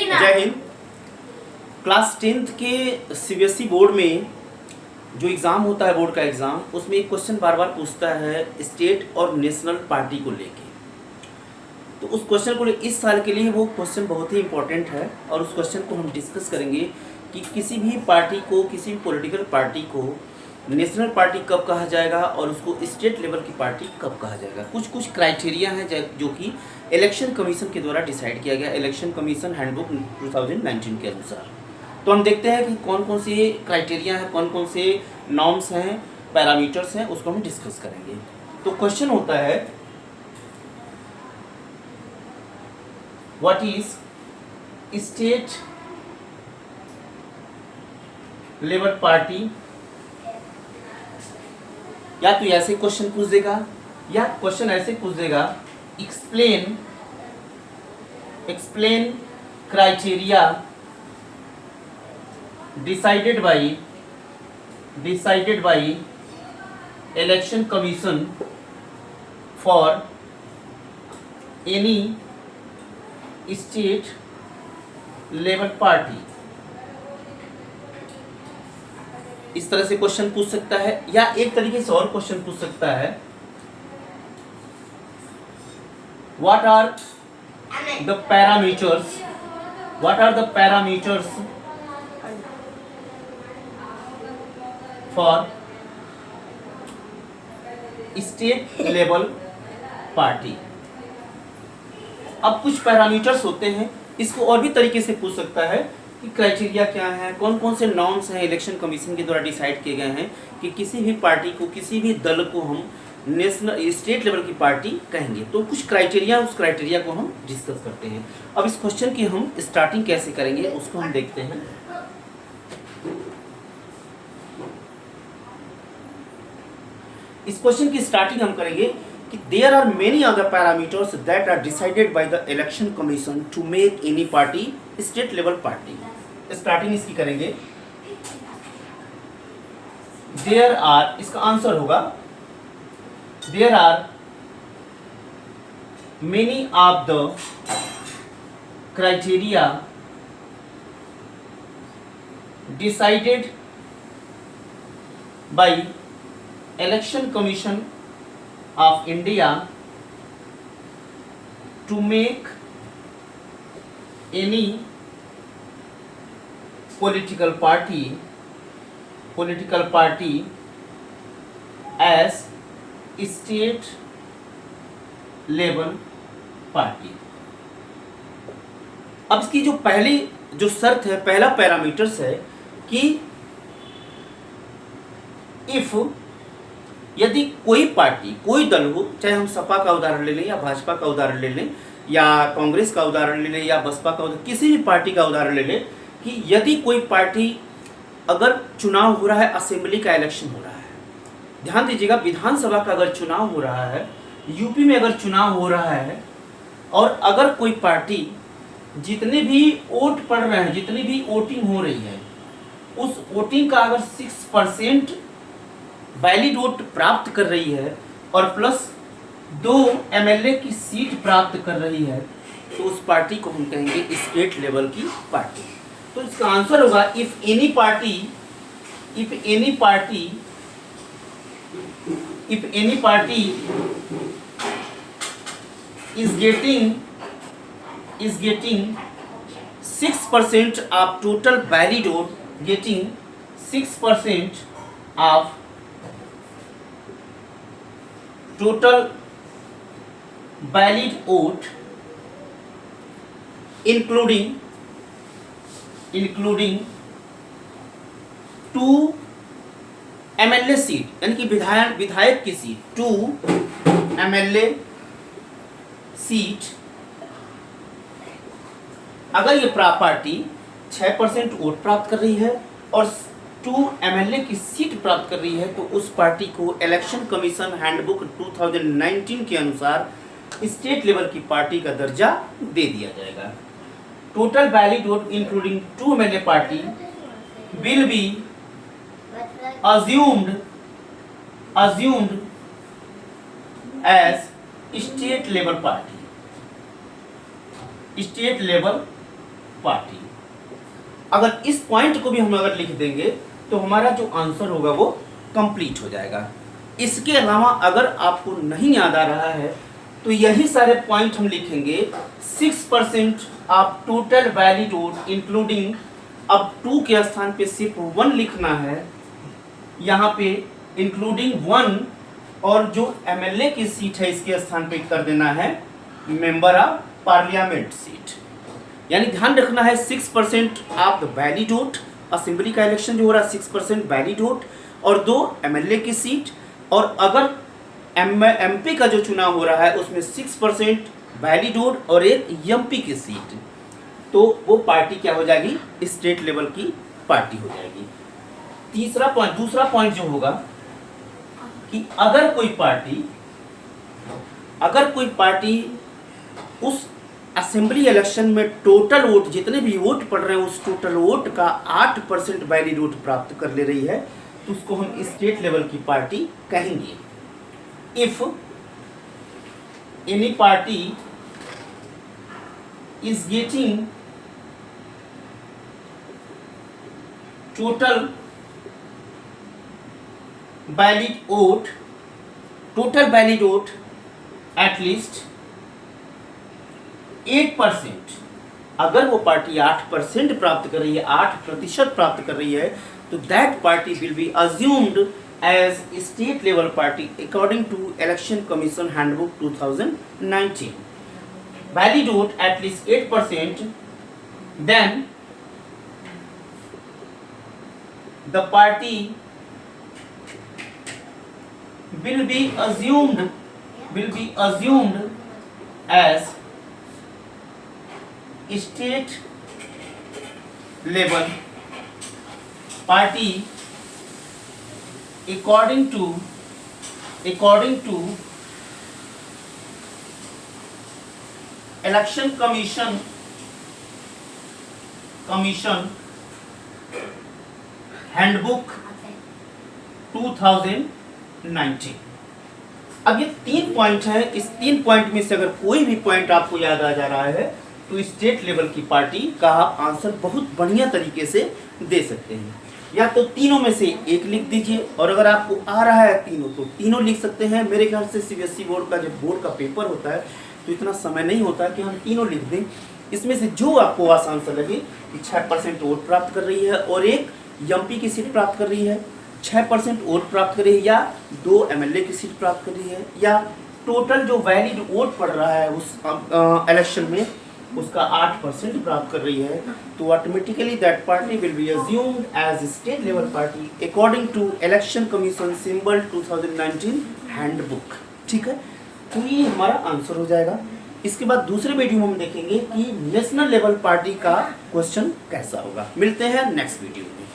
जय Hind. Class 10th के CBSE board में जो एग्ज़ाम होता है, बोर्ड का एग्ज़ाम, उसमें एक क्वेश्चन बार बार पूछता है स्टेट और नेशनल पार्टी को लेके। तो उस क्वेश्चन को इस साल के लिए वो क्वेश्चन बहुत ही इंपॉर्टेंट है और उस क्वेश्चन को हम डिस्कस करेंगे कि किसी भी पार्टी को, किसी भी पॉलिटिकल पार्टी को नेशनल पार्टी कब कहा जाएगा और उसको स्टेट लेवल की पार्टी कब कहा जाएगा। कुछ कुछ क्राइटेरिया हैं जो कि इलेक्शन कमीशन के द्वारा डिसाइड किया गया, इलेक्शन कमीशन हैंडबुक 2019 के अनुसार। तो हम देखते हैं कि कौन कौन से क्राइटेरिया हैं, कौन कौन से नॉर्म्स हैं, पैरामीटर्स हैं, उसको हम डिस्कस करेंगे। तो क्वेश्चन होता है what is state level party, या तो ऐसे क्वेश्चन पूछ देगा या क्वेश्चन ऐसे पूछ देगा explain criteria decided by election commission for any state level party. इस तरह से क्वेश्चन पूछ सकता है, या एक तरीके से और क्वेश्चन पूछ सकता है what are the parameters for state level party. अब कुछ पैरामीटर्स होते हैं, इसको और भी तरीके से पूछ सकता है कि क्राइटेरिया क्या है, कौन कौन से नॉर्म्स हैं इलेक्शन कमीशन के द्वारा डिसाइड किए गए हैं कि किसी भी पार्टी को, किसी भी दल को हम नेशनल स्टेट लेवल की पार्टी कहेंगे। तो कुछ क्राइटेरिया, उस क्राइटेरिया को हम डिस्कस करते हैं। अब इस क्वेश्चन की हम स्टार्टिंग कैसे करेंगे उसको हम देखते हैं। इस क्वेश्चन की स्टार्टिंग हम करेंगे कि there are many other parameters that are decided by the election commission to make any party state level party. Starting इसकी करेंगे देयर आर, इसका आंसर होगा there are many of the criteria decided by election commission of India to make any political party as state level party। अब इसकी जो पहली जो शर्त है, पहला पैरामीटर्स है कि इफ, यदि कोई पार्टी, कोई दल हो, चाहे हम सपा का उदाहरण ले लें या भाजपा का उदाहरण ले लें या कांग्रेस का उदाहरण ले लें या बसपा का उदाहरण, किसी भी पार्टी का उदाहरण ले लें, कि यदि कोई पार्टी, अगर चुनाव हो रहा है, असेंबली का इलेक्शन हो रहा है, ध्यान दीजिएगा, विधानसभा का अगर चुनाव हो रहा है, यूपी में अगर चुनाव हो रहा है, और अगर कोई पार्टी जितने भी वोट पड़ रहे हैं, जितनी भी वोटिंग हो रही है, उस वोटिंग का अगर 6% वैलिड वोट प्राप्त कर रही है और प्लस 2 एमएलए की सीट प्राप्त कर रही है, तो उस पार्टी को हम कहेंगे स्टेट लेवल की पार्टी। तो इसका आंसर होगा if any party is getting 6% of total valid vote, getting 6% of total valid vote, including 2 MLA seat, यानी कि विधायक की सीट, 2 एमएलए सीट, अगर ये पार्टी 6% वोट प्राप्त कर रही है और 2 एमएलए की सीट प्राप्त कर रही है, तो उस पार्टी को इलेक्शन कमीशन हैंडबुक 2019 के अनुसार स्टेट लेवल की पार्टी का दर्जा दे दिया जाएगा। Total valid vote including 2 MLA party will B assumed as state level party, state level party. अगर इस पॉइंट को भी हम अगर लिख देंगे तो हमारा जो आंसर होगा वो कंप्लीट हो जाएगा। इसके अलावा अगर आपको नहीं याद आ रहा है तो यही सारे पॉइंट हम लिखेंगे। 6% of total valid vote including, अब 2 के स्थान पे सिर्फ 1 लिखना है, यहाँ पे इंक्लूडिंग 1, और जो एमएलए की सीट है इसके स्थान पे कर देना है मेंबर ऑफ पार्लियामेंट सीट। यानी ध्यान रखना है 6% of the valid vote, assembly का इलेक्शन जो हो रहा है 6% वैलिड वोट और 2 एमएलए की सीट, और अगर एमपी का जो चुनाव हो रहा है उसमें 6% वैलिड वोट और 1 एमपी की सीट, तो वो पार्टी क्या हो जाएगी, स्टेट लेवल की पार्टी हो जाएगी। दूसरा पॉइंट जो होगा कि अगर कोई पार्टी उस असेंबली इलेक्शन में टोटल वोट, जितने भी वोट पड़ रहे हैं उस टोटल वोट का 8% वैलिड वोट प्राप्त कर ले रही है, तो उसको हम स्टेट लेवल की पार्टी कहेंगे। If any party is getting total valid vote at least 8%, अगर वो पार्टी 8% प्राप्त कर रही है, 8% प्राप्त कर रही है, तो that party will be assumed as state level party according to election commission handbook 2019। Valid vote at least 8%, then the party will be assumed as state level party according to election commission handbook 2019। अब ये 3 point है, इस 3 point में से अगर कोई भी point आपको याद आ जा रहा है तो स्टेट लेवल की पार्टी का आप आंसर बहुत बढ़िया तरीके से दे सकते हैं। या तो तीनों में से एक लिख दीजिए, और अगर आपको आ रहा है तीनों तो तीनों लिख सकते हैं। मेरे ख्याल से सीबीएसई बोर्ड का जब बोर्ड का पेपर होता है तो इतना समय नहीं होता कि हम तीनों लिख दें। इसमें से जो आपको आसान सा लगे कि 6% वोट प्राप्त कर रही है और 1 एमपी की सीट प्राप्त कर रही है, 6% वोट प्राप्त कर रही है, या 2 एमएलए की सीट प्राप्त कर रही है, या टोटल जो वैलिड वोट पड़ रहा है उस इलेक्शन में उसका 8% प्राप्त कर रही है, तो automatically that party will be assumed as state level party according to election commission symbol 2019 handbook. ठीक है, तो ये हमारा आंसर हो जाएगा। इसके बाद दूसरे वीडियो में हम देखेंगे कि नेशनल लेवल पार्टी का क्वेश्चन कैसा होगा। मिलते हैं नेक्स्ट वीडियो में।